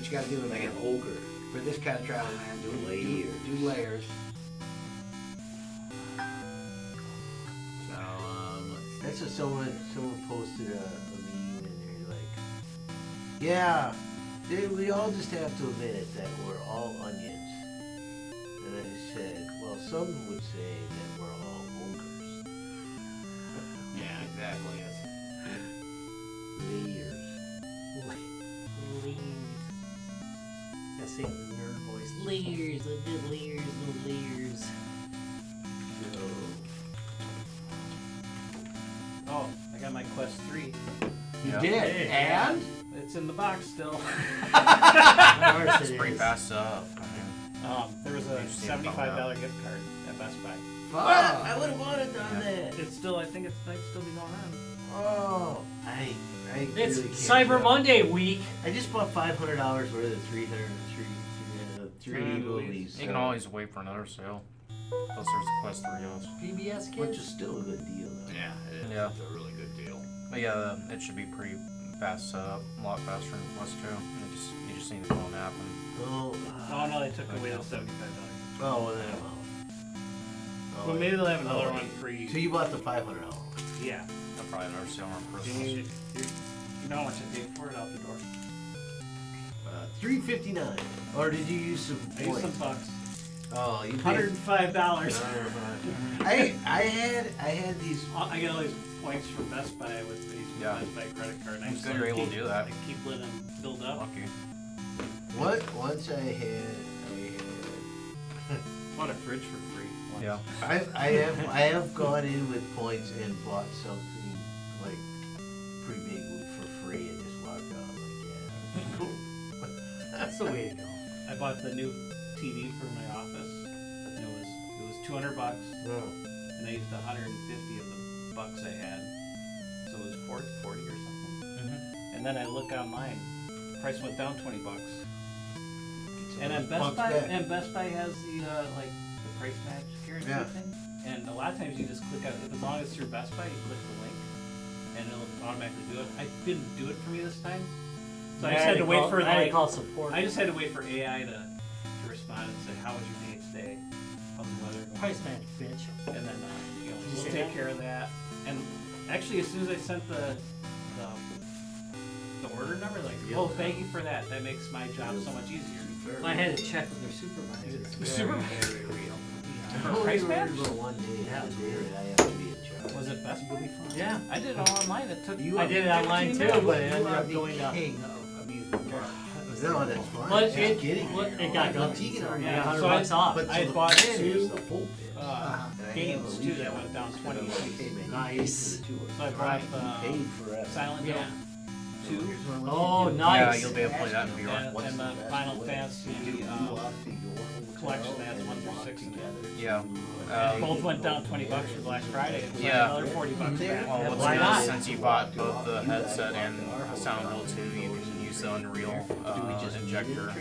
what you gotta do. Like an ogre. For this kind of travel, man, do layers. So, That's what someone posted a meme and they're like, yeah, we all just have to admit that we're all onions. And I said, well, some would say that we're all ogres. yeah, exactly. Yes. Layers. I say the nerd voice. Layers, I did layers, no layers. So, Oh, I got my Quest 3. You Yeah. did, Hey, and It's in the box still. Of course It's it pretty is. fast up. There was a $75 gift card at Best Buy. what? I would have wanted done that. It's still, I think it might still be going on. Oh, I It's really can't Cyber tell. Monday week. I just bought $500 worth of 3 movies. You can always wait for another sale. Plus there's a Quest 3 else. PBS Which kids. is still a good deal, though. yeah, it is. Yeah. It's a really good deal. But yeah, it should be pretty fast set up. A lot faster than Quest 2. You just need to phone app and Oh, Oh no, they took away the $75. well, then I'm out. Oh, Well, maybe they'll have another oh, one for you. So you bought the $500 one. Yeah. they'll probably another sale on You, Christmas. you know how much I paid for it out the door? $3.59. Or did you use some I used some points? bucks. Oh, you paid $105. I had these. I get all these points from Best Buy with these Yeah. Best Buy credit card. And I It's just good you're able to do that. I keep letting them build up. Lucky. Once I had. Bought a fridge for free. Once. Yeah. I have gone in with points and bought something like pretty big for free and just walked out like, yeah, cool. That's the way to go. I bought the new TV for my office. And it was $200, No. and I used 150 of the bucks I had, so it was 40 or something. Mm-hmm. And then I look online, price went down $20. And then Bucks back. Best Buy has the like the price match guarantee Yeah. thing. And a lot of times you just click on it. As long as it's through Best Buy, you click the link, and it'll automatically do it. I didn't do it for me this time, so I just had to wait for I had to like call support. I just had to wait for AI to respond and say, how was your day today? How's the weather going? Price match, bitch. And then you we'll say take that? care of that. And actually, as soon as I sent the order number, like, Yeah. oh, thank you for that. That makes my job so much easier. I had to check with their supervisor. Very real. I'm For only price worried match? about one day, the day that I have to be in charge. Was it Best Buy? Yeah. I did it all online. It took. I did it online 15 too, minutes. but it You ended are up the going down. king of amusement parks. No, that's fine. But Just it- getting what- here. it got Well, going. Tegan already Yeah, Yeah, got so $100 off. But I so the bought plan two, is the whole bit. Uh-huh. And I have games a too leash that on went down it. 20 So, bucks. hey, man, you Nice. paid for the tour. So I bought You paid for us. Silent Yeah. Hill 2 Oh, Yeah, nice. you'll be able to play that in VR. and, What's and the the best Final way? Fantasy You walk to your hotel collection that has and 1 through walk 6 in it. together Yeah. to, both went down $20 for Black Friday. And Yeah. another $40 back. Well, what's Why good not? is since you bought both the headset and Sound Hill 2, you can use the Unreal injector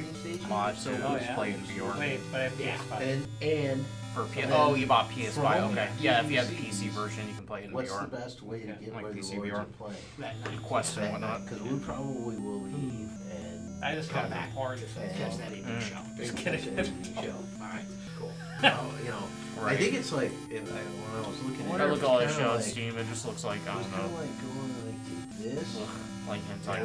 mod to Oh, yeah? play in VR. Wait, but I have PS5. And For oh, you bought PS5. Okay. Yeah, if you have the PC version, you can play it in what's the VR. best way to get Like where the PC Lords VR. are playing? Quest and whatnot. Because we probably will leave and I just got Come back back. porn. Catch that evening show. Just kidding. Show. Alright, cool. You know, I Right. think it's like when I was looking at I look at all that it's show on kinda Steam, it just looks like, I Like, it's don't kind of know, like going like this. like hentai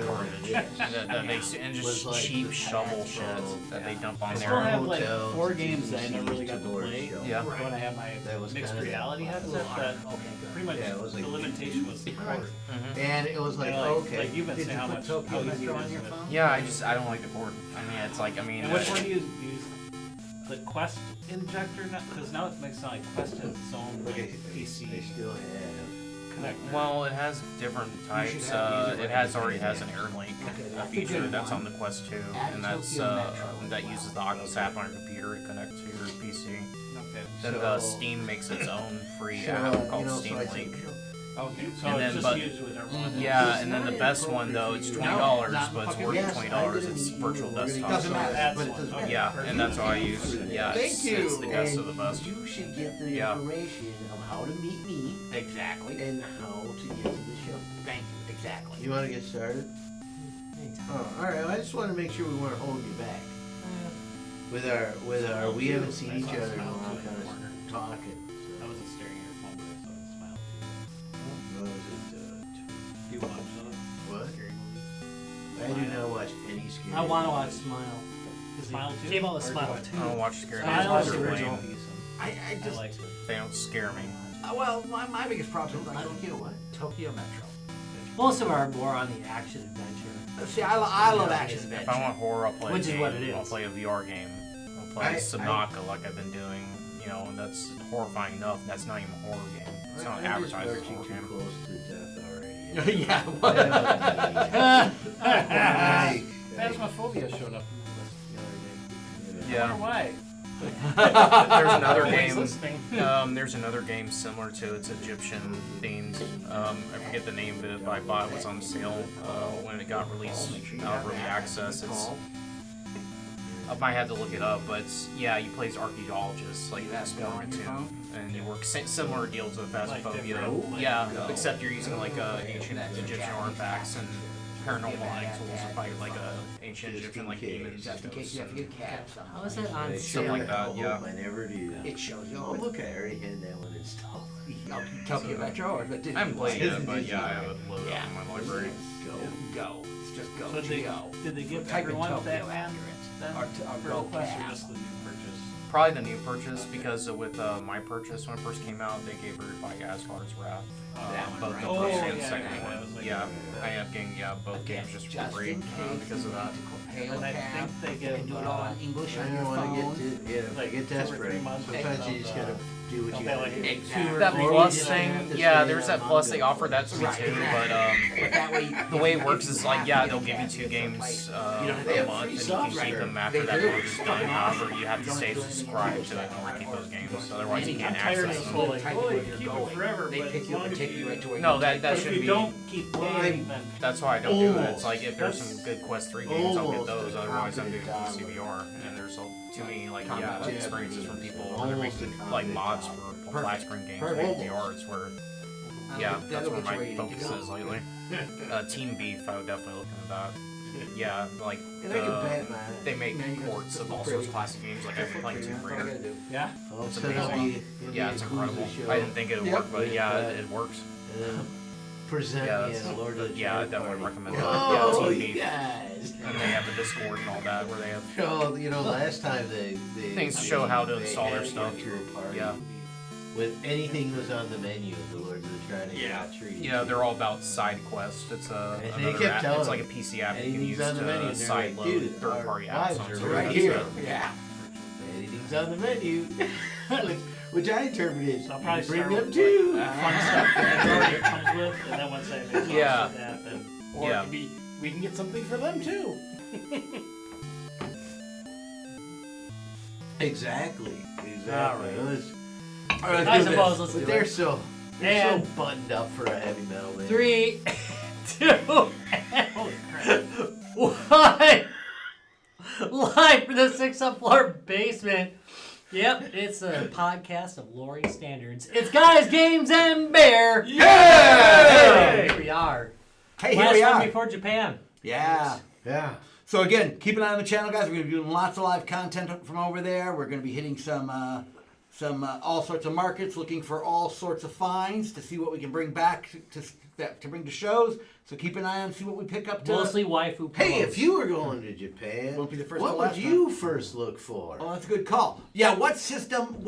Yeah. garbage. that makes and Was just like cheap the shovel past, shit that they dump on I still there. have like Hotels, 4 games that I never really got to Doors play. show. Yeah. When I have my That was mixed kinda reality that headset, vibe. that Okay, good. pretty much Yeah, it was like- the limitation was the cord. Mhm. And it was like, You know, okay. like you've been Did saying you how put much Tokyo how easy Metro it on is your with- phone? Yeah, I don't like the cord. I mean, it's like, And which one do you use? The Quest injector, because now it makes it sound like Quest has its own like, They PC still have. connector. Well, it has different types. use It already has an AirLink feature that's on the Quest 2, Add and that's Tokyo Metro. that uses the Oculus app on your computer to connect to your PC. Okay. Then So- Steam makes its own free So, app you called know, Steam so I Link. think, Okay. So And it's then, just but- used with everyone. Yeah, and then the best one though, it's $20, not but it's fucking- worth yes, $20. I It's didn't virtual even- we're gonna desktop. get Doesn't matter. That's But it one. doesn't Okay. matter. Yeah, and that's what I use. Yeah, Thank it's you. the best of the best. You should get the Yeah. information of how to meet me Exactly. and how to get to the show. Thank you. Exactly. You want to get started? Oh, all right. I just want to make sure we weren't holding you back. With our, we haven't seen each other in a long time talking. I wasn't staring at your phone, but I saw the smile too. What was it? Do you watch What? scary movie? I do not watch any scary. I want to watch Smile. Smile too? Came out with Or do Smile I- too. I don't watch scary I movies. watched They're the original. lame. I I just liked it. They don't scare me. well, my biggest problem is like Tokyo what? Tokyo Metro. Most of them are more on the action adventure. See, I love action If adventure. I want horror, I'll play Which a is game. what it I'll is. play a VR game. I'll play Sonaka like I've been doing. You know, and that's horrifying enough. That's not even a horror game. It's not I'm just advertised as a lurching horror too game. close to death already. yeah. Like, Phasmophobia showed up in the list the other day. I Yeah. wonder why. There's another Nobody's game. listening. There's another game similar to it's Egyptian themed. I forget the name of it, but I bought it was on sale when it got released early access. It's I might have to look it up, but yeah, you play as archaeologists like That's Explorer on your 2, phone? and you work similar deals with Phasmophobia. different, like, Yeah, go. except you're using like ancient Egyptian artifacts and paranormal hunting tools to fight like ancient Egyptian like demons. Just in case you have to get cats. How is that on I sale? Something like that, I hope yeah. I never do. It shows you. Oh, look, I already had that one installed. Tokyo Metro or the I haven't played it, but yeah, I have it loaded Yeah. up in my library. Go. It's just go. So G-O. did they give Type in everyone Tokyo Batman after it. then Or for go request or cat. just the new purchase? Probably the new purchase because with my purchase when it first came out, they gave everybody Asgard's Wrath. That one, Both right? the Oh, first and yeah, second yeah, one. that was like- Yeah, I ended up getting both games just for free because of that. And I think they You give, can do it all in English I on your don't want to phone. get to, if I Like, get 2 or 3 desperate. months Sometimes you just of, gotta do what don't you pay gotta like do. Exactly. 2 or That 3 Or plus you just thing, have to yeah, stay there's that on plus they Mongo. offered that to me Right, too, exactly. but But that way, the way it if works you is like, have yeah, to they'll get give you it, 2 you can games play. You know, a they have month, free and you subs can keep right them there. after They that do. month is done. However, you have to Don't stay do anything subscribed else. to it in order to keep those games. Or Otherwise, you any- can't I'm tired of access this them. whole like, Type oh, where you you're keep it going. forever, They but pick as you up long and as take you right to where No, you that But should if be. you don't keep playing, then That's why I don't do it. Almost. It's like if there's some good Quest 3 games, I'll get Almost those. a Otherwise, I'm doing confident CVR. And there's too many like Combat experiences from people that are Almost making a like confident mods dog. for Perfect. flat screen games for Perfect. VR. It's where that's where my focus is lately. Team Beef, I would definitely look into that. Yeah, like And I can Batman. they make ports of all sorts of classic games. Like I've been playing Tomb Raider. yeah. Oh, It's so it'll amazing. be Yeah, it's a incredible. Yakuza show. I didn't think it would Yep. work, but yeah, it works. And then present Yeah, me as Lord of the yeah, I Shadow definitely Party. recommend that. Oh, Yeah, Team you Beef. guys. And they have the Discord and all that, where they have Oh, last time they Things show how to they install their had stuff. went to a party Yeah. with anything was on the menu of the Lords of the Trident. Yeah. got treated. Yeah, they're all about side quests. It's And they another kept app. telling It's like a them, PC app you can anything's use on the menu, to and they're side like, load dude, third-party our apps lives on are certain right websites. here. Yeah. Anything's on the menu, which I interpreted. So I'll probably bring start them with, too. fun stuff that Android comes with, and then once I make Yeah. of that, then or Yeah. it could be we can get something for them too. Exactly. All right. It was- I suppose let's but do they're it. so And- so buttoned up for a heavy metal band. 3, 2, Holy crap. 1. Live from the 6th floor basement. Yep, it's a podcast of Lori Standards. It's Guys, Games, and Bear. Hey! Here we are. Hey, here Last we one are. before Japan. Yeah. Yeah. So again, keep an eye on the channel, guys. We're going to be doing lots of live content from over there. We're going to be hitting some all sorts of markets, looking for all sorts of finds to see what we can bring back to bring to shows. So keep an eye on, see what we pick up. Mostly waifu Hey, clothes. if you were going to Japan, Won't be the first what or would last you first look for? Oh, that's a good call. Yeah, what system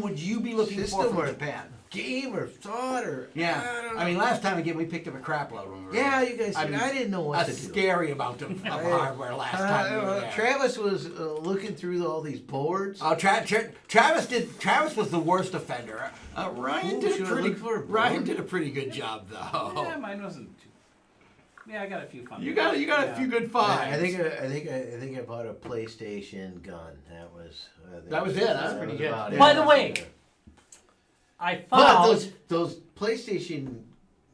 would you be looking for System from or- Japan? Game or thought or Yeah, I don't know. I mean, last time again we picked up a crap load when we were Yeah, there. you guys. I mean, I didn't know what a to do. scary amount of hardware last time we were there. Travis was looking through all these boards. Oh, Travis was the worst offender. Ryan Ooh, did should I a pretty. look for a Ryan board? did a pretty good job though. Yeah, mine wasn't too. Yeah, I got a few fun. You got Yeah. a few good finds. I think I bought a PlayStation gun. That was That was it, huh? that was Pretty good. about it. By the way, I But found... those PlayStation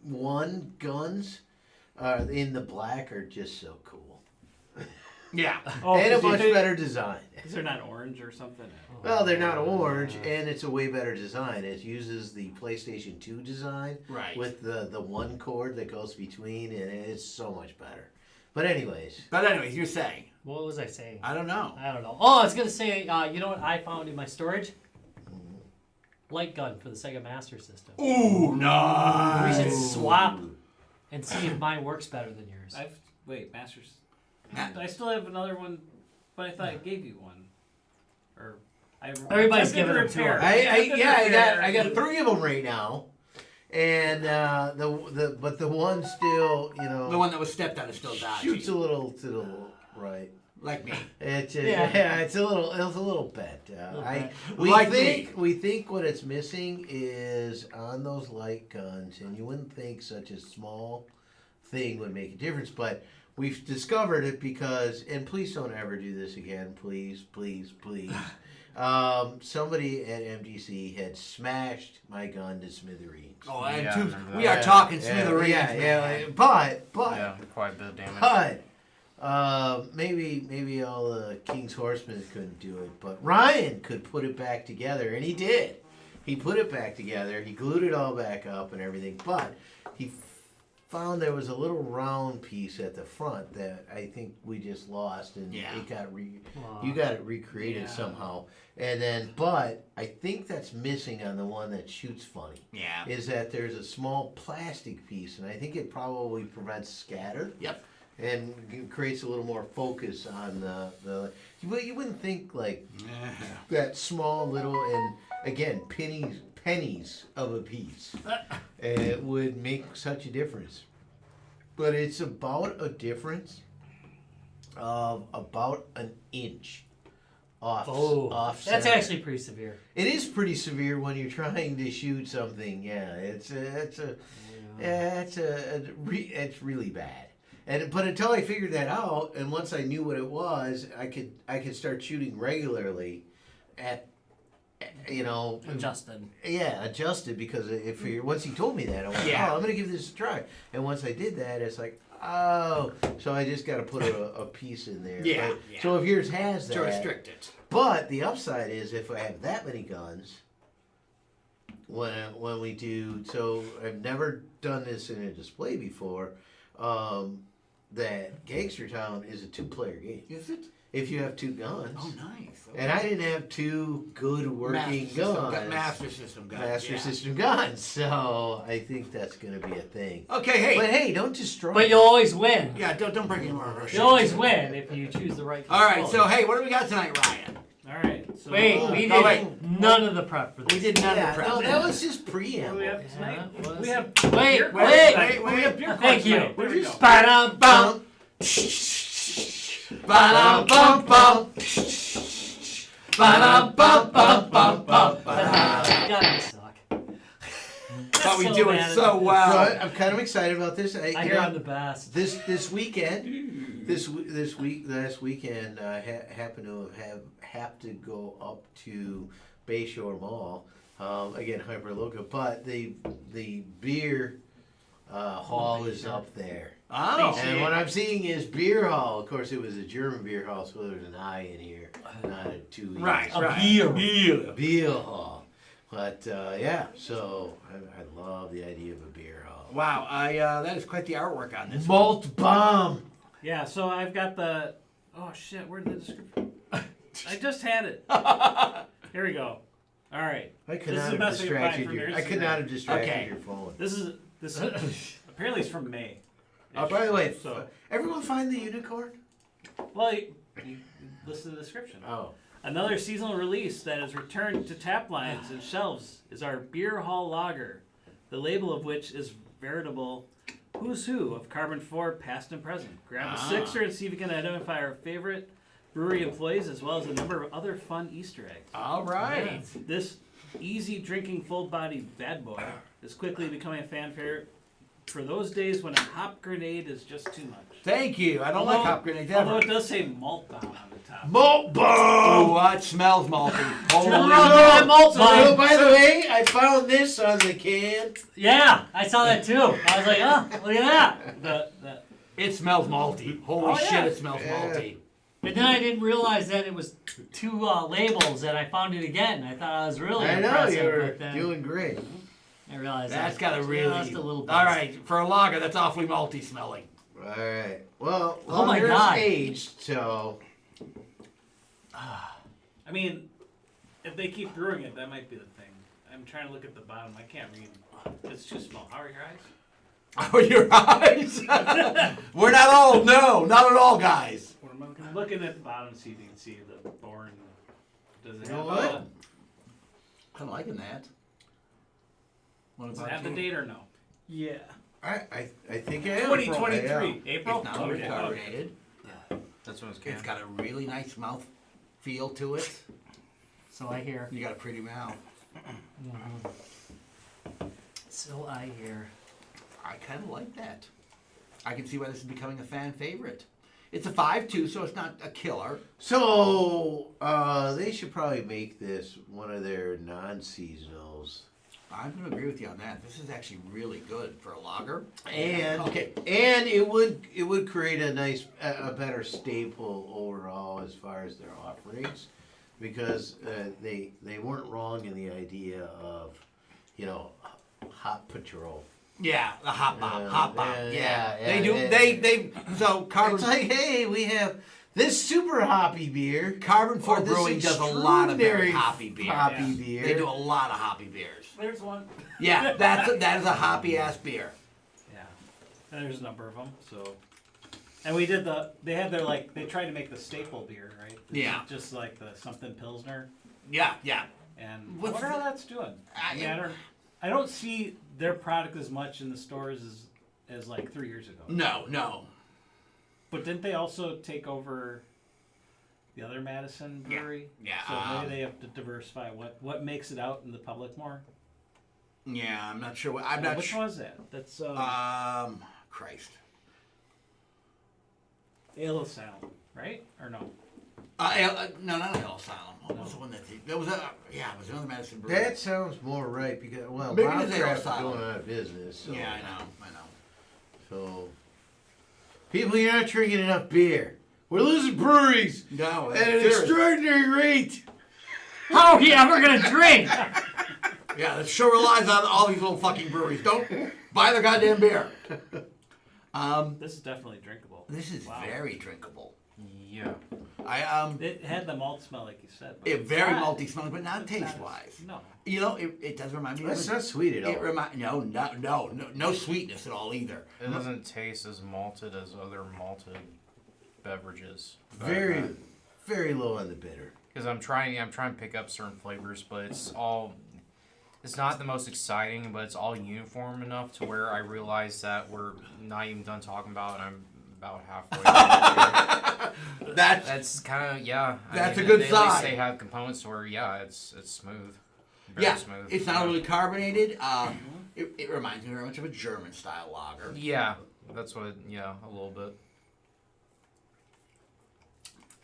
1 guns in the black are just so cool. Yeah. Oh, and a 'cause you much did- better design. Is there not orange or something? Well, they're not orange, and it's a way better design. It uses the PlayStation 2 design Right. with the one cord that goes between, and it's so much better. But anyways. You're saying. What was I saying? I don't know. Oh, I was gonna say, you know what I found in my storage? Light gun for the Sega Master System. Ooh, We nice. should swap and see if mine works better than yours. Masters. I still have another one, but I thought I gave you one. Or Everybody's giving them to her. I got 3 of them right now, and the one still, you know, The one that was stepped on is still dodgy. shoots a little to the right. Like me. It's Yeah. it's a little bent. We think what it's missing is on those light guns, and you wouldn't think such a small thing would make a difference, but we've discovered it because, and please don't ever do this again, please. Somebody at MGC had smashed my gun to smithereens. Oh, Yeah, I remember we that. are talking smithereens. Yeah, but Yeah, quite a bit of damage. maybe all the King's Horsemen couldn't do it, but Ryan could put it back together, and he did. He put it back together. He glued it all back up and everything, but he found there was a little round piece at the front that I think we just lost, and Yeah. it got you got it recreated somehow. And then, but I think that's missing on the one that shoots funny. Yeah. Is that there's a small plastic piece, and I think it probably prevents scatter. Yep. And creates a little more focus on the you wouldn't think like that small little, and again pennies of a piece it would make such a difference, but it's about a difference of about an inch off That's center. actually pretty severe. It is pretty severe when you're trying to shoot something. Yeah, it's really bad. But until I figured that out, and once I knew what it was, I could start shooting regularly at, you know, Adjusted. Yeah, adjusted, because once he told me that, I went, Yeah. oh, I'm gonna give this a try. And once I did that, it's like, oh, so I just got to put a piece in there. Yeah, But- yeah. So if yours has that, To restrict it. but the upside is if I have that many guns, when we do, so I've never done this in a display before, that Gangster Town is a 2-player game. Is it? If you have 2 guns. Oh, nice. Okay. And I didn't have 2 good working guns. Master system guns. Master yeah. System guns. So I think that's going to be a thing. Okay, hey. But hey, don't destroy But it. you'll always win. Yeah, don't bring any more of our shit. You always win if you choose the right All right, controller. so hey, what do we got tonight, Ryan? All right. So Wait, we no, did wait. none of the prep for this. We did none Yeah, of the prep. no, that was just what do preamble. we have Yeah, tonight? it was- We have Wait, beer wait, cards tonight. wait. We have beer Thank cards you. tonight. There we go. Ba-dum-bum. Ba-dum-bum-bum. Ba-dum-bum-bum-bum-bum. God, you suck. But we So do it bad. so well. So I'm kind of excited about this. I hear I'm the best. This weekend, last weekend, I happened to have to go up to Bayshore Mall, again hyper-local, but the beer hall is up there. Oh. And what I'm seeing is beer hall. Of course, it was a German beer hall, so there's an I in here, not a 2 E. Right, A right. beer. Beer hall. But yeah, so I love the idea of a beer hall. Wow, that is quite the artwork on this. Malt bomb. Yeah, so I've got the. Oh shit! Where'd the description? I just had it. Here we go. All right. I could This is not the have best we can find distracted from you. yours I could today. not have distracted Okay. your phone. This apparently it's from May. Oh, by the way, So- everyone find the unicorn? Well, you listen to the description. Oh. Another seasonal release that has returned to tap lines and shelves is our Beer Hall Lager, the label of which is veritable who's who of Karben4 past and present. Grab a sixer and see if you can identify our favorite brewery employees as well as a number of other fun Easter eggs. All right. This easy drinking full-bodied bad boy is quickly becoming a fan favorite for those days when a hop grenade is just too much. Thank you. I don't like hop grenades Although ever. it does say malt bomb on the top. Malt bomb! Oh, what smells malty. Holy That malt So, bomb. by the way, I found this on the can. Yeah, I saw that too. I was like, oh, look at that. It smells malty. Holy Oh, shit, yeah. it smells Yeah. malty. And then I didn't realize that it was 2 labels, and I found it again. I thought I was really I know, impressive, you're but then doing great. I realized That's that got a really. just a little bit. All right, for a lager, that's awfully malty smelling. All right. Well, Oh my yours God. aged, so I mean, if they keep brewing it, that might be the thing. I'm trying to look at the bottom. I can't read. It's too small. How are your eyes? Oh, your eyes. We're not old. No, not at all, guys. What am I looking at? Looking at the bottom, see if you can see the born. Does it You know have, what? Kind of liking that. What does it about have the you? date or no? Yeah. I think I am. 2023. Yeah. April? It's not Okay. carbonated. That's what it's It's got a really nice mouth feel to it. So I hear. You got a pretty mouth. So I hear. I kind of like that. I can see why this is becoming a fan favorite. It's a 5.2, so it's not a killer. So they should probably make this one of their non-seasonals. I'm going to agree with you on that. This is actually really good for a lager. And Okay. and it would create a better staple overall as far as their offerings, because they weren't wrong in the idea of, hot patrol. Yeah, the hop bomb, yeah, They do. yeah. They. So Karben. It's like, hey, we have this super hoppy beer. Karben4 or this Brewing does a lot of very extraordinary hoppy beer. Hoppy Yeah. beer. They do a lot of hoppy beers. There's one. Yeah, that is a hoppy ass beer. Yeah. And there's a number of them. So, and we did they had their they tried to make the staple beer, right? Yeah. Just like the something Pilsner. Yeah, yeah. And I What's wonder how the- that's doing. I don't see their product as much in the stores as like 3 years ago. No. But didn't they also take over the other Madison brewery? Yeah, So maybe they have to diversify what makes it out in the public more. Yeah, I'm not sure. I'm not Which sure. one was that? That's Christ. Ale Asylum, right? Or no? No, not El Asylum. What was the one that was it was another Madison brewery. That sounds more right because Maybe Bob it is Ale Craft's Asylum. going out of business. So, Yeah, I know. So people, you're not drinking enough beer. We're losing breweries No, at an extraordinary rate. How are you ever gonna drink? Yeah, the show relies on all these little fucking breweries. Don't buy their goddamn beer. This is definitely drinkable. This is Wow. very drinkable. Yeah. It had the malt smell, like you said. but It it's very not- malty smelling, but not it's not taste as- wise. No. It does remind me. That's of not sweet at all. It no sweetness at all either. It doesn't taste as malted as other malted beverages. Very, very low on the bitter. Because I'm trying to pick up certain flavors, but it's not the most exciting, but it's all uniform enough to where I realize that we're not even done talking about it, and I'm about halfway. That's kind of That's a good At least sign. they have components where it's smooth. Very Yeah, smooth. it's not really carbonated. It reminds me very much of a German style lager. Yeah, that's what. Yeah, a little bit.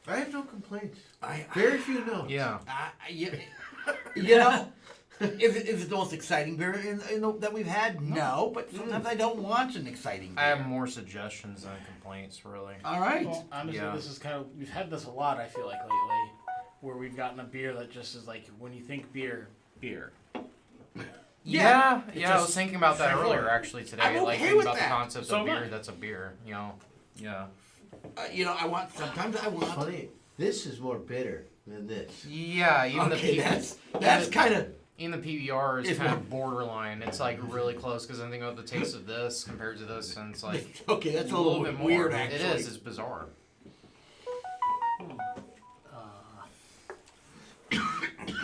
I have no complaints. I Very few notes. Yeah. you know, is it the most exciting beer that we've had? No, but sometimes I don't want an exciting beer. I have more suggestions than complaints, really. All right. Well, honestly, Yeah. this is kind of we've had this a lot. I feel like lately, where we've gotten a beer that just is like when you think beer. Yeah, I was just thinking about that straightforward. earlier actually today. I'm Like okay thinking with about that. the concept So of am I. beer that's a beer. Yeah. Sometimes I want. Funny, this is more bitter than this. Yeah, even Okay, the that's kind of. even the PBR is It's kind more- of borderline. It's like really close because I'm thinking about the taste of this compared to this, and it's like Okay, that's a a little bit bit weird. more. Actually, It is. It's bizarre.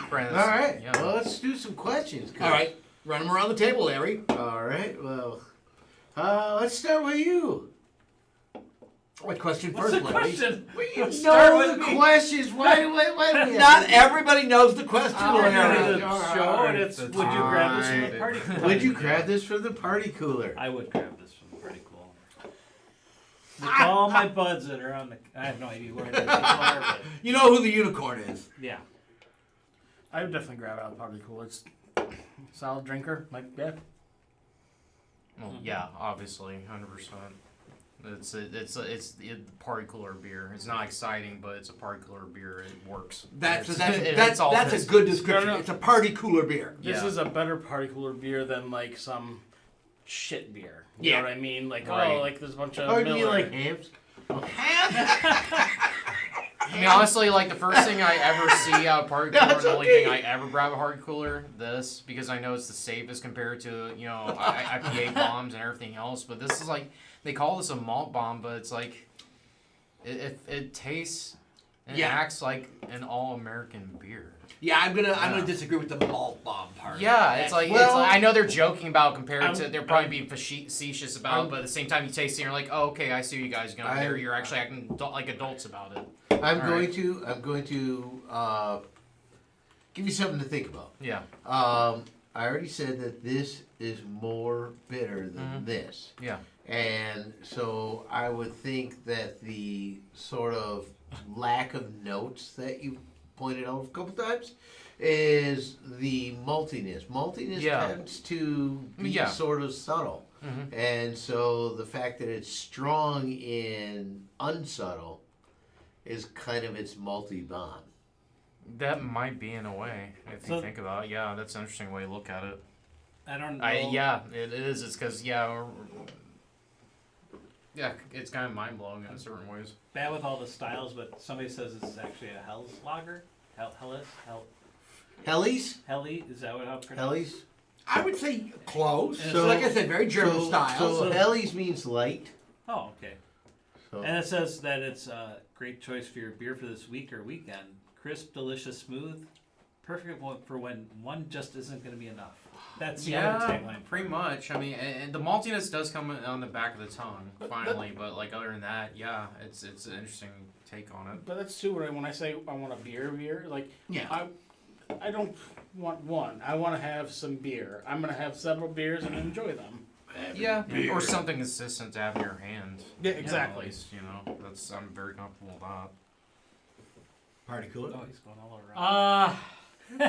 Brandon, All right. Yeah. Well, let's do some questions. All right, run them around the table, Larry. All right. Well, let's start with you. What question What's first, the Larry? question? You Start know with the me. questions. Why do we Not everybody knows the question, We're Larry. doing the show, and it's That's would you grab this from the fine. party cooler? Would you grab this from the party cooler? I would grab this from the party cooler. With all my buds that are on the, I have no idea where they are, but You know who the unicorn is. yeah. I would definitely grab it out of the party cooler. It's solid drinker. Like yeah. Well, yeah, obviously, 100%. It's the party cooler beer. It's not exciting, but it's a party cooler beer. It works. That's It's all that's a this. good description. No, no. It's a party cooler beer. This Yeah. is a better party cooler beer than like some shit beer. You Yeah. know what I mean? Like, Right. like there's a bunch of Oh, you mean Miller. like hams? I mean, honestly, like the first thing I ever see out of party cooler, That's and the only okay. thing I ever grab a hard cooler, this, because I know it's the safest compared to, IPA bombs and everything else. But this is like, they call this a malt bomb, but it's like, it tastes and Yeah. acts like an all-American beer. Yeah, I'm gonna Yeah. disagree with the malt bomb part. Yeah, it's like, I know they're joking about compared to, they're probably being facetious about, but at the same time you taste it and you're like, oh, okay, I see what you guys are going there. You're actually acting like adults about it. I'm All going right. to give you something to think about. Yeah. I already said that this is more bitter than Mhm. this. Yeah. And so I would think that the sort of lack of notes that you pointed out a couple times is the maltiness. Maltiness Yeah. tends to be Yeah. sort of subtle. Mm-hmm. And so the fact that it's strong in unsubtle is kind of its malty bomb. That might be in a way, if So- you think about it. Yeah, that's an interesting way to look at it. I don't know. Yeah, it is. It's because, yeah, it's kind of mind-blowing in certain ways. Bad with all the styles, but somebody says it's actually a Hell's lager. Hellis? Hellies? Helly? Is that what how it's pronounced? Hellies? I would say close. And So, like I said, very German style. So So- Hellies means light. Oh, okay. So And it says that it's a great choice for your beer for this week or weekend. Crisp, delicious, smooth. Perfect for when one just isn't going to be enough. That's the other tagline. pretty much. I mean, and the maltiness does come on the back of the tongue, finally. But like other than that, yeah, it's an interesting take on it. But that's too when I say I want a beer, like Yeah. I don't want one. I want to have some beer. I'm gonna have several beers and enjoy them. Yeah, or something consistent to have in your hand. Yeah, At exactly. least, I'm very comfortable with that. Party cooler. Oh, he's going all around.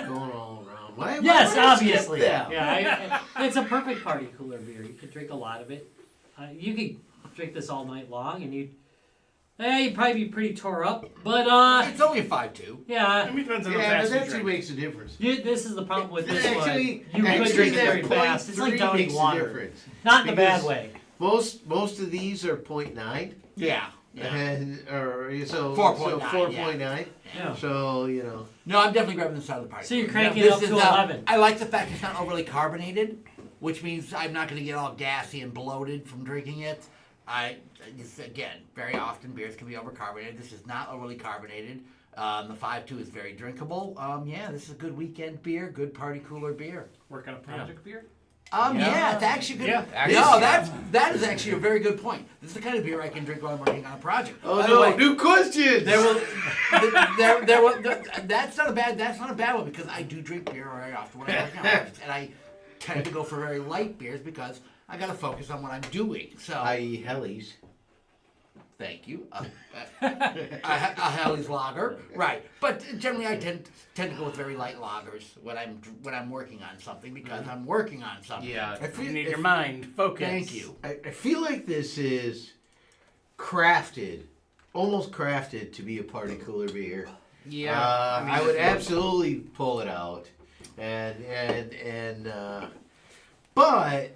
going all around. Why Yes, would I skip obviously. that? Yeah, it's a perfect party cooler beer. You could drink a lot of it. You could drink this all night long, and you'd probably be pretty tore up. But It's only a 5.2. I yeah, mean, depends on how Yeah, fast but you that's what drink. makes a difference. this is the problem with this one. Actually, You could drink it that very fast. It's like 0.3 downing makes a water, difference. not in a bad Because- way. Most of these are 0.9. Yeah. And, or so 4.9, 4.9. Yeah. So No, I'm definitely grabbing this out of the party. So you're cooler. cranking This it up is to not- 11. I like the fact it's not overly carbonated, which means I'm not going to get all gassy and bloated from drinking it. Again, very often beers can be overcarbonated. This is not overly carbonated. The 5.2 is very drinkable. This is a good weekend beer, good party cooler beer. Work on a project beer? Yeah, it's actually good. Yeah. Actually, No, yeah. that is actually a very good point. This is the kind of beer I can drink while I'm working on a project. oh By no, the way, new questions. that's not a bad one because I do drink beer very often when I'm working on projects, and I tend to go for very light beers because I got to focus on what I'm doing. So, I.e. Hellies. thank you. A Helles lager, right? But generally, I tend to go with very light lagers when I'm working on something because I'm working on something. Yeah. I feel, You need your mind focused. Thank you. I feel like this is almost crafted to be a party cooler beer. Yeah. I would absolutely pull it out, but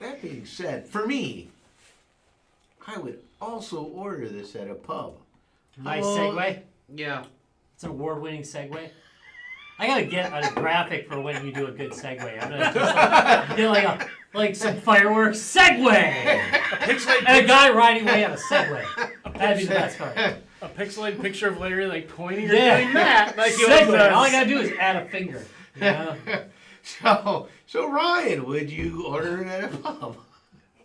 that being said, for me, I would also order this at a pub. Nice Oh, segue. Yeah. It's an award-winning segue. I gotta get a graphic for when you do a good segue. I'm gonna just get like some fireworks segue, and a guy riding away on a Segway. That'd be the best part. A pixelated picture of Larry like pointing or Yeah. doing that. Like he always Segway. does. All I gotta do is add a finger. You know? So Ryan, would you order it at a pub?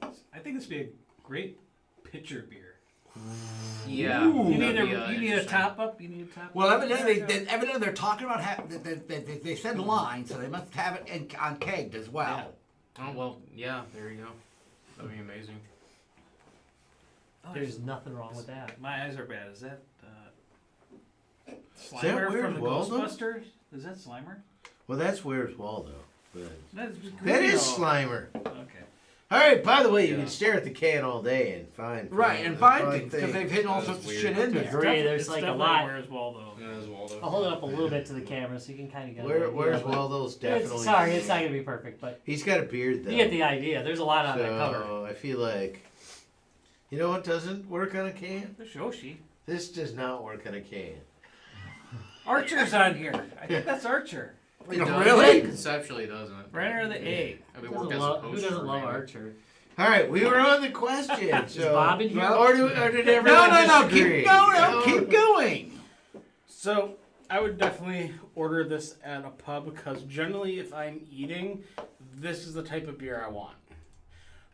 I think this would be a great pitcher beer. Yeah. You that'd need be, a interesting. top up. You need a top up. Well, evidently they're talking about they said line, so they must have it on kegged as well. Oh, well, yeah, there you go. That'd be amazing. Oh, There's nothing wrong with that. My eyes are bad. Is that that Slimer Where's from the Waldo? Ghostbusters? Is that Slimer? Well, that's Where's Waldo. But That's that is Guido. Slimer. Okay. All right. By the way, you can stare at the can all day and find Right, and find things because they've hidden all That sorts is of shit weird. in there. Agree, there's It's like a definitely lot. Where's Waldo? I'll hold it up a little bit to the camera so you can kind of get. Where's Waldo's definitely? Sorry, it's not gonna be perfect, but He's got a beard though. you get the idea. There's a lot on that so cover. I feel like, you know what doesn't work on a can? There's Yoshi. This does not work on a can. Archer's on here. I think that's Archer. It does. Really? Conceptually, it doesn't. Right under the A. It would Who work doesn't as a love, poster. who doesn't love maybe. Archer? All right, we were on the question. So, Bob in here? or did everyone No, disagree? keep going. So I would definitely order this at a pub because generally, if I'm eating, this is the type of beer I want.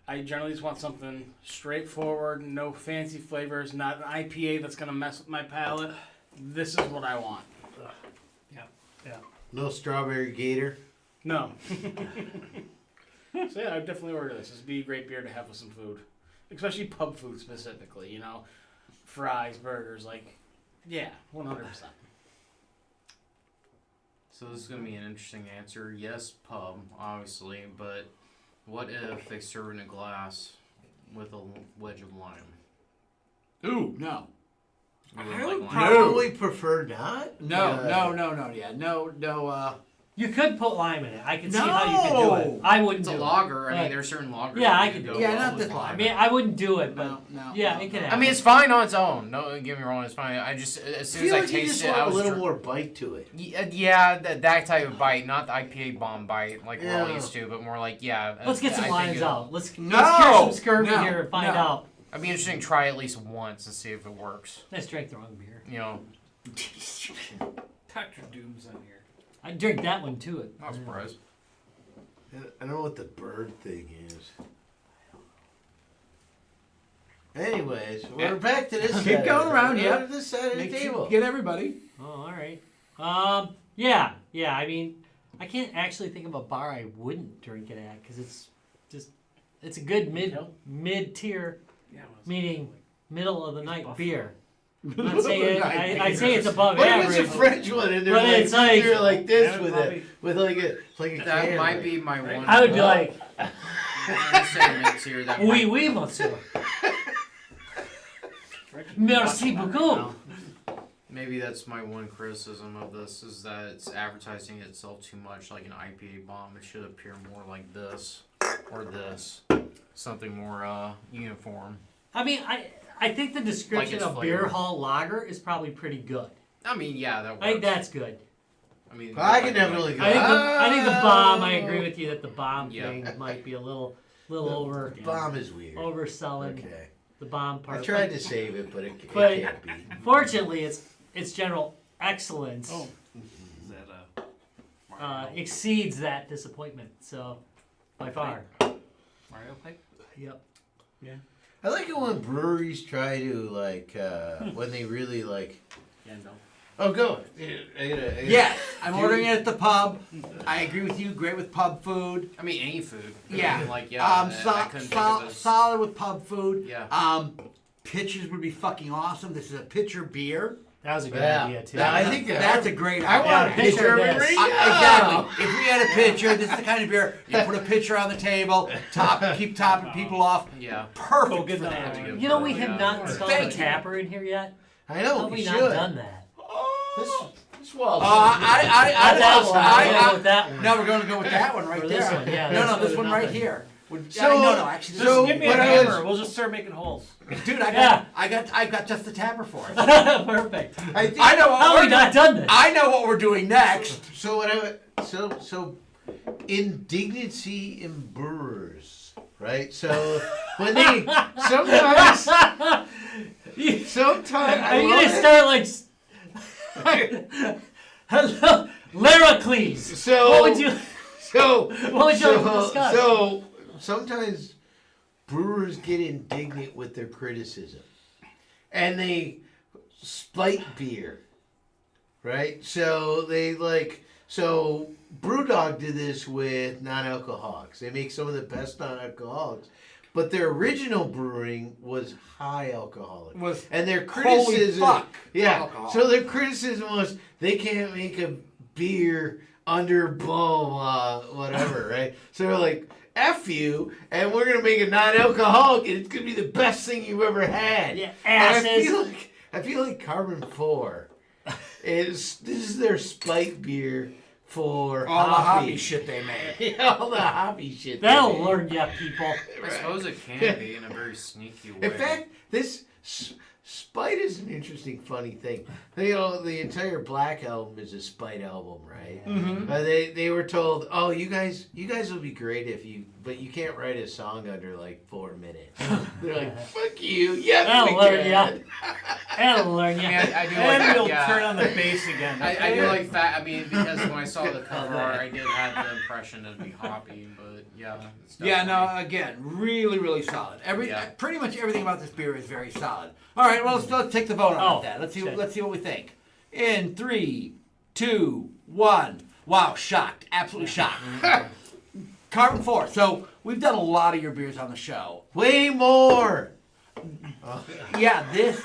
I generally just want something straightforward, no fancy flavors, not an IPA that's gonna mess with my palate. This is what I want. No strawberry gator. No. So yeah, I'd definitely order this. This would be a great beer to have with some food, especially pub food specifically. You know, fries, burgers, like, yeah, 100%. So this is gonna be an interesting answer. Yes, pub, obviously, but what if they serve it in a glass with a wedge of lime? Ooh, no. You wouldn't I would like lime? probably prefer not. No. You could put lime in it. I can see how you could do it. I wouldn't It's a do lager. it. I mean, there are certain lagers. Yeah, that I you could go do it. Yeah, well not with this lime. I mean, I wouldn't do it, but yeah, it could I happen. mean, it's fine on its own. No, don't get me wrong, it's fine. I just, as I soon feel as I like you taste just it, want I a was little more bite to it. Yeah, that type of bite, not the IPA bomb bite like we're all Yeah. used to, but more like, yeah. Let's get some I think lines it- out. Let's cure No! some scurvy No! here and find No! out. I'd be interested to try at least once and see if it works. Let's drink the wrong beer. You know, Dr. Doom's on here. I drink that one too. not surprised. I don't know what the bird thing is. Anyways, we're back to this. Keep side going of it. around, We're yeah. to this side of the Make sure table. you get everybody. Oh, all right. Yeah. I mean, I can't actually think of a bar I wouldn't drink it at because it's a good mid tier, Yeah, well, it's meaning middle of the night Buffalo. beer. I'm not saying I say it's above What if it's a average. French one and they're But like, it's like- they're like this Yeah, with probably. it, with like a That can, might like- be my one. I would be like, I'm saying mix here. That oui, might- oui, monsieur. Merci beaucoup. Maybe that's my one criticism of this is that it's advertising itself too much like an IPA bomb. It should appear more like this or this, something more uniform. I mean, I think the description its of flavor. beer hall lager is probably pretty good. I mean, yeah, that works. I think that's good. I mean, I can definitely go. I think the bomb. I agree with you that the bomb Yeah. thing might be a little over Bomb is weird. overselling Okay. the bomb part. I tried to save it, but it But- can't be. Fortunately, its general excellence Oh. Is that exceeds that disappointment. So, by far. Mario pipe? Yep. I like it when breweries try to like when they really like. Yeah, no. Oh, go. I gotta, Yes, I'm ordering it at the pub. I agree with you. Great with pub food. I mean, any food. Yeah. I mean, like, yeah. I couldn't think of this. Solid with pub food. Yeah. Pitchers would be fucking awesome. This is a pitcher beer. That was a good Yeah. idea too. I think That's a great I idea. want a Yeah, picture of picture it this. right Exactly. If we had a pitcher, this is the kind of beer you put a pitcher on the table, keep topping people off. Yeah. Perfect Go get for that that. one. You know, we have Yeah. not installed a Thank you. tapper in here yet. I How know have we we should. not done that? This wall. Not that one. I'm gonna go with that one. No, we're going to go with that one right Or there. this one, yeah, no, that's this good one enough. right here. So- no, actually, this so- one- Give me a what I hammer. was- We'll just start making holes. dude, Yeah. I got just the tapper for it. Perfect. I think. I know what How have we're we not done this? I know what we're doing next. So what I so indignity in brewers, right? So when they sometimes Are you I gonna start like? Hello, Laracles. so What would you? so What would you like to discuss? so sometimes brewers get indignant with their criticism, and they spike beer, right? So they so BrewDog did this with non-alcoholics. They make some of the best non-alcoholics, but their original brewing was high alcoholic. And their Holy criticism, fuck, yeah. alcohol. So their criticism was they can't make a beer under blah blah whatever, right? So they're like, F you, and we're gonna make it non-alcoholic, and it's gonna be the best thing you've ever had. Yeah, And asses. I feel like Karben4 this is their spike beer for All the hobby shit they made. All the hobby shit. they That'll made. learn ya, people. I suppose it can be in a very sneaky way. In fact, this Spite is an interesting, funny thing. The entire Black album is a Spite album, right? Mm-hmm. They were told, "Oh, you guys will be great but you can't write a song under like 4 minutes." They're like, "Fuck you, yes That'll we learn can." ya. That'll learn ya. I do And like we'll yeah. turn on the bass again. I do like that. I mean, because when I saw the cover art, I did have the impression it'd be hoppy, but yeah. It's Yeah, no, definitely- again, really, really solid. Yeah. Pretty much everything about this beer is very solid. All right, well, let's take the vote on Oh, that. Let's shit. see what we think. In 3, 2, 1. Wow, shocked, absolutely shocked. Karben4. So we've done a lot of your beers on the show. Way more. Yeah, this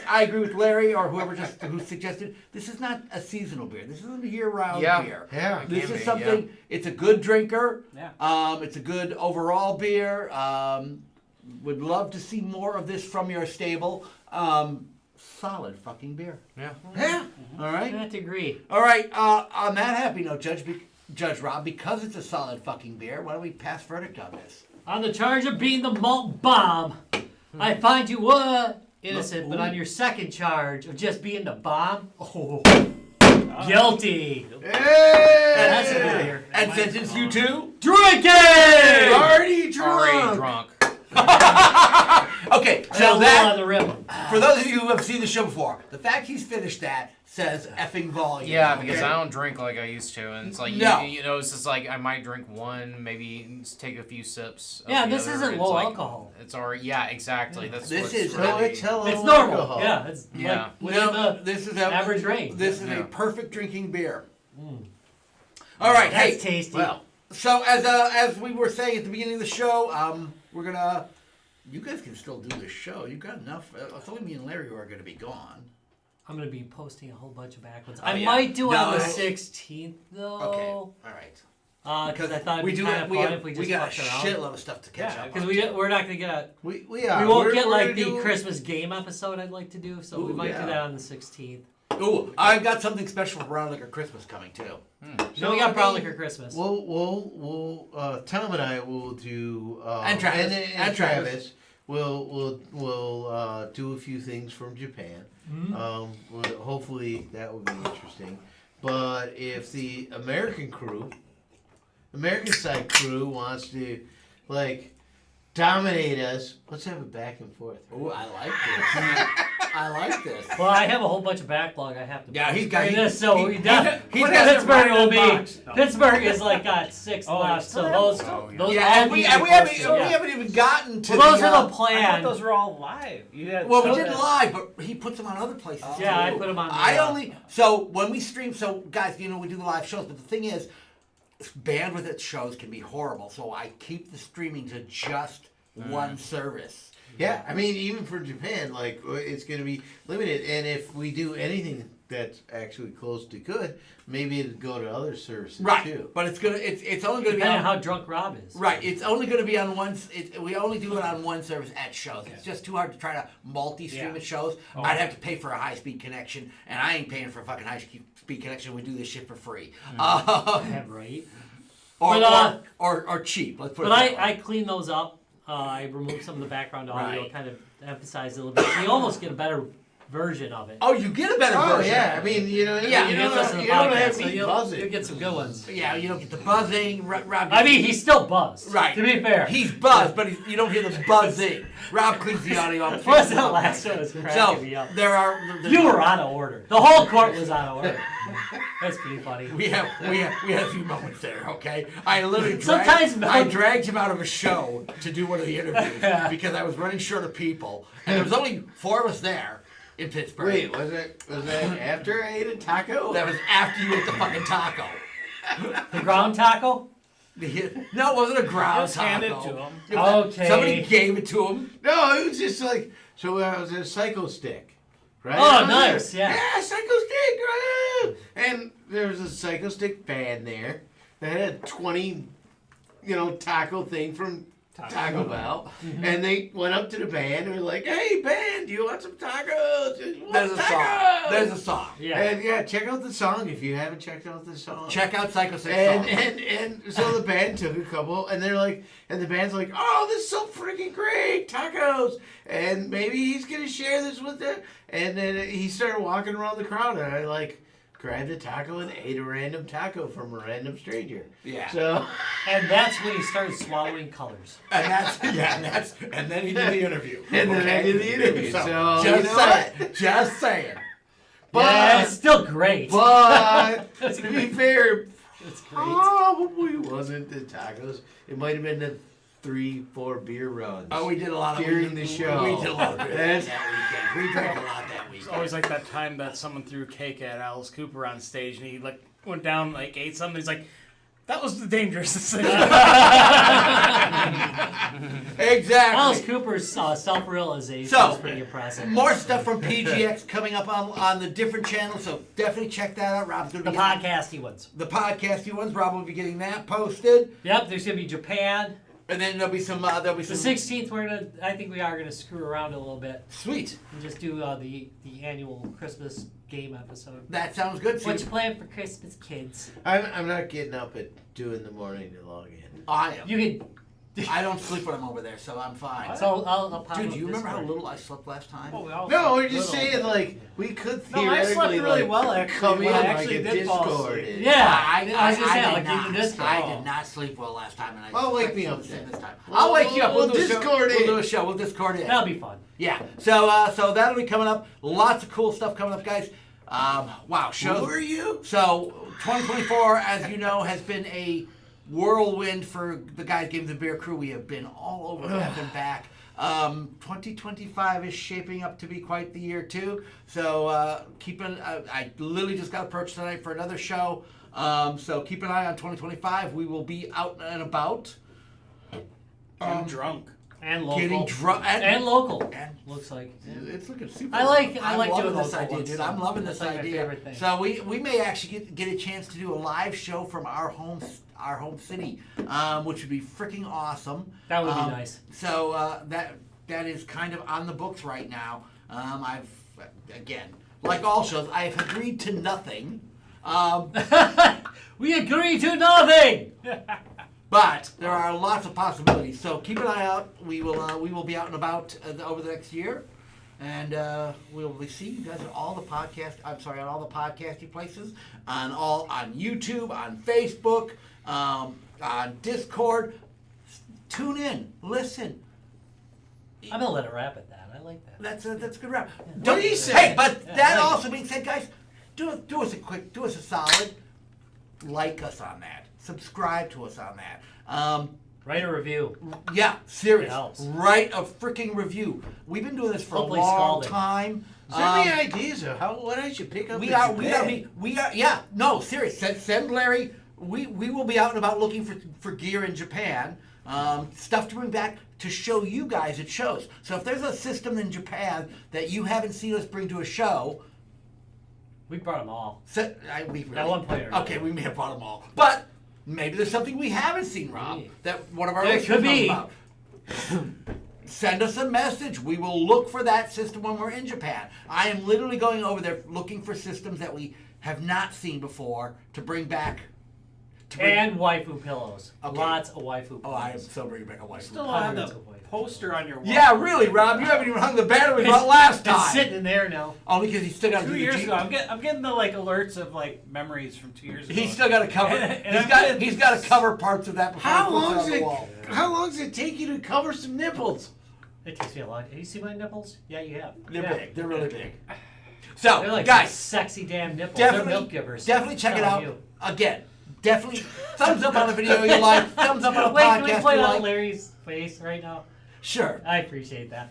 I agree with Larry or who suggested this is not a seasonal beer. This isn't a year-round Yeah. beer. Yeah. This can is be, something. It's a good drinker. Yeah. It's a good overall beer. Would love to see more of this from your stable. Solid fucking beer. Yeah. Yeah. All I right. have to agree. All right. On that happy note, Judge Rob, because it's a solid fucking beer, why don't we pass verdict on this? On the charge of being the malt bomb, I find you innocent, but on your second charge of just being the bomb, guilty. Hey! That's a good beer. And sentence you to Drinking! Already drunk. Already drunk. okay. So So on that the rim. for those of you who have seen the show before, the fact he's finished that says effing volume. Yeah, because okay? I don't drink like I used to, and it's like No. you know, it's just like I might drink one, maybe just take a few sips. Of Yeah, the this other. isn't It's low like- alcohol. It's already exactly. That's This what's is- So really, it's hella It's normal. alcohol. Yeah, it's Yeah. like within No, the this is average range. This is a Yeah. perfect drinking beer. All right, That's hey. tasty. Well, So as we were saying at the beginning of the show, we're gonna. You guys can still do this show. You've got enough. It's only me and Larry who are gonna be gone. I'm gonna be posting a whole bunch of backwards. Oh, I yeah. might do it on the No. 16th though. Okay. All right. Because I thought it'd we be do. kind of We fun got, if we we just got a fucked around. shitload of stuff to catch Yeah, up. because on. we're not gonna get we are. we won't We're- get we're like gonna the do- Christmas game episode I'd like to do, so we Ooh, might yeah. do that on the 16th. Ooh, I've got something special for Brown Liquor Christmas coming too. So we got Brown Liquor Christmas. We'll Tom and I will do And Travis. and Travis. We'll do a few things from Japan. Hopefully that will be interesting. But if the American side crew wants to like dominate us, let's have a back and forth. Ooh, I like this. I like this. Well, I have a whole bunch of backlog I have to. Yeah, post he's got- during he- this, so he- we he- definitely he's got Pittsburgh will be. box. No. Pittsburgh is like got 6 Oh, left, they so still those have- Oh, yeah. those Yeah, all and we need to and be we haven't posted, we yeah. haven't even gotten to Well, those the. are the I thought plan. those were all live. You had Well, we so- did live, but he puts them on other places. Yeah, I too. put 'em on the, I only so when we stream. So guys, you know we do the live shows, but the thing is, bandwidth at shows can be horrible. So I keep the streaming to just one service. Yeah, I mean, even for Japan, like it's going to be limited. And if we do anything that's actually close to good, maybe it'd go to other services Right, too. but it's only gonna be Depending on on. how drunk Rob is. Right, it's only going to be on one. We only do it on one service at shows. It's just too hard to try to multi-stream Yeah. at shows. I'd have to pay for a high-speed connection, and I ain't paying for a fucking high-speed connection. We do this shit for free, Yeah, right. or, But, or cheap. Let's put it But that way. I clean those up. I removed some of the background audio, Right. kind of emphasize it a little bit. So you almost get a better version of it. Oh, you get a better Oh version. yeah, I mean, you know, Yeah, you You don't, listen to you the don't podcast, have so me you'll buzzing. get some good ones. Yeah, you don't get the buzzing. Rob, I mean, he's still buzzed. right. To be fair. He's buzzed, but you don't hear the buzzing. Rob cleans the audio up. What's that last one? Was cracking So me up. there are. You were out of order. The whole court was out of order. That's pretty funny. We had a few moments there, okay? I literally Sometimes dragged him out of a show to do one of the interviews because I was running short of people, and there was only 4 of us there in Pittsburgh. Wait, was that after I ate a taco? That was after you ate the fucking taco. The ground taco? No, it wasn't a ground Just taco. hand it to him. It was- Okay. Somebody gave it to him. No, it was just like so. I was a Psycho Stick, right? Oh, I was nice, there, yeah. Yeah, Psycho Stick, right? And there was a Psycho Stick fan there that had 20 taco thing from Taco Bell, and they went up to the band and were like, "Hey, band, do you want some tacos? There's a song. There's a song. Yeah. And check out the song if you haven't checked out the song. Check out Psycho 6 And, song. and so the band took a couple, and they're like, and the band's like, "Oh, this is so freaking great, tacos!" And maybe he's gonna share this with them. And then he started walking around the crowd, and I grabbed a taco and ate a random taco from a random stranger. Yeah. So And that's when he started swallowing colors. And and then he did the interview. and then I did the interview. So, So just you know saying. what? Just saying. Yeah, it's still great. But to be fair, It's great. probably wasn't the tacos. It might have been the 3-4 beer runs. Oh, we did a lot of During the show. We did a lot of beer That's- that weekend. We drank a lot that It's weekend. always like that time that someone threw cake at Alice Cooper on stage, and he went down, ate something. He's like, "That was the dangerous decision." Exactly. Alice Cooper's self-realization So, is pretty impressive. More stuff from PGX coming up on the different channels, so definitely check that out. Rob's gonna The be podcasty ones. The podcasty ones. Rob will be getting that posted, Yep, there's gonna be Japan. and then there'll be some. The 16th, I think we are gonna screw around a little bit Sweet. and just do the annual Christmas game episode. That sounds good. What you playing for Christmas, kids? I'm not getting up at 2 in the morning to log in. I am. You can. I don't sleep when I'm over there, so I'm fine. So I'll pop Dude, up do you remember how Discord. little I slept last time? Oh, we all No, we're slept just little. saying we could No, I slept theoretically really well, actually, come when in I actually a did fall Discord. asleep. Yeah, I was gonna say did I'll give not. you this. I did not sleep well last time, and I Well, wake expect me to up do the same then. this time. We'll- I'll wake you up. We'll we'll do a show. Discord We'll in. do a show. We'll Discord in. That'll be fun. Yeah. So that'll be coming up. Lots of cool stuff coming up, guys. Wow, shows. Who are you? So 2024, as you know, has been a whirlwind for the guys Games and Beer crew. We have been all over up and back. 2025 is shaping up to be quite the year too. So I literally just got approached tonight for another show. So keep an eye on 2025. We will be out and about. I'm drunk. And local. Getting drunk And local. and- Looks like. It's looking super. I like I'm doing loving this local idea, ones. dude. I'm loving That's this like my idea. favorite thing. So we may actually get a chance to do a live show from our home city, which would be freaking awesome. That would be nice. So that is kind of on the books right now. I've again, like all shows, I have agreed to nothing. We agree to nothing. But there are lots of possibilities, so keep an eye out. We will be out and about over the next year, and we will see you guys at all the podcast. I'm sorry, on all the podcasting places, on YouTube, on Facebook, on Discord. Tune in, listen. I'm gonna let it wrap at that. I like that. That's a good rap. What do you say? Hey, but Yeah, that I like also being said, guys, do us a solid. Like us on that. Subscribe to us on that. Write a review. Yeah, serious. It helps. Write a freaking review. We've been doing this for Hopefully a long scalding. time. Is there any ideas of what I should pick up? We in are. Japan? Yeah. No, serious. Send Larry. We will be out and about looking for gear in Japan. Stuff to bring back to show you guys at shows. So if there's a system in Japan that you haven't seen us bring to a show, We brought them all. we really, At one point or another. Okay, we may have brought them all, but maybe there's something we haven't seen, Rob, Maybe. that one of our There listeners could be. knows about. Send us a message. We will look for that system when we're in Japan. I am literally going over there looking for systems that we have not seen before to bring back. And waifu pillows. Okay. Lots of waifu pillows. Oh, I am so bringing back a wife. Still don't have Hundreds the of ways. poster on your wall. Yeah, really, Rob. You haven't even hung the banner we bought last time. It's sitting in there now. Only because he's still got to 2 do years the ago, I'm getting the alerts of memories from 2 years ago. He's still got to cover. And He's got to cover parts of that before How he puts long it on does the it? wall. How long does it take you to cover some nipples? It takes me a lot. Have you seen my nipples? Yeah, you have. They're Yeah. big. They're really big. So, They're like guys, sexy damn nipples. definitely, They're milk givers. definitely check it Telling out. you. Again, definitely thumbs up on the video you like. Thumbs up on the Wait, podcast can we point you out like. Larry's face right now? Sure. I appreciate that.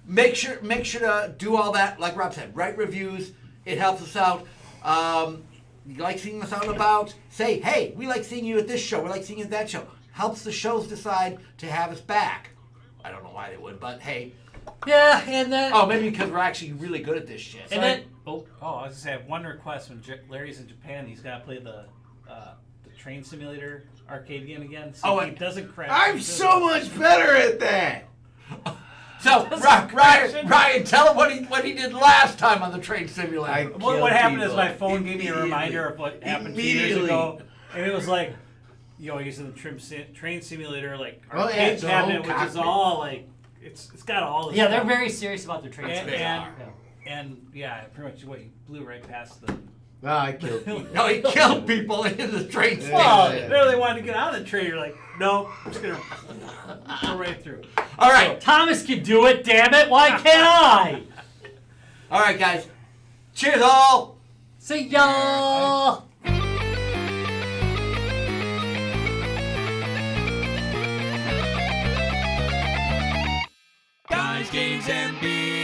Make sure to do all that. Like Rob said, write reviews. It helps us out. You like seeing us out and about? Say, hey, we like seeing you at this show. We like seeing you at that show. Helps the shows decide to have us back. I don't know why they would, but hey. Yeah, and then. Oh, maybe because we're actually really good at this shit. And then. Oh, I was gonna say I have one request. When Larry's in Japan, he's gotta play the train simulator arcade game again. Oh, So it doesn't crash. I'm so much better at that. So Ryan, tell him what he did last time on the train simulator. What happened is people my phone gave me a reminder of what happened 2 years ago, and it was like, using the train simulator like Oh, yeah, arcade it's a cabinet, whole which is cockpit. all like it's got all this Yeah, stuff. they're very serious about their train and, simulator. and, Yeah. and yeah, pretty much what you blew right past the. No, I killed people. No, he killed people in the train station. Well, Yeah. they really wanted to get on the train. You're like, no, I'm just gonna go right through. All right, Thomas can do it, damn it. Why can't I? all right, guys. Cheers, all. See y'all. Guys, games, and beer.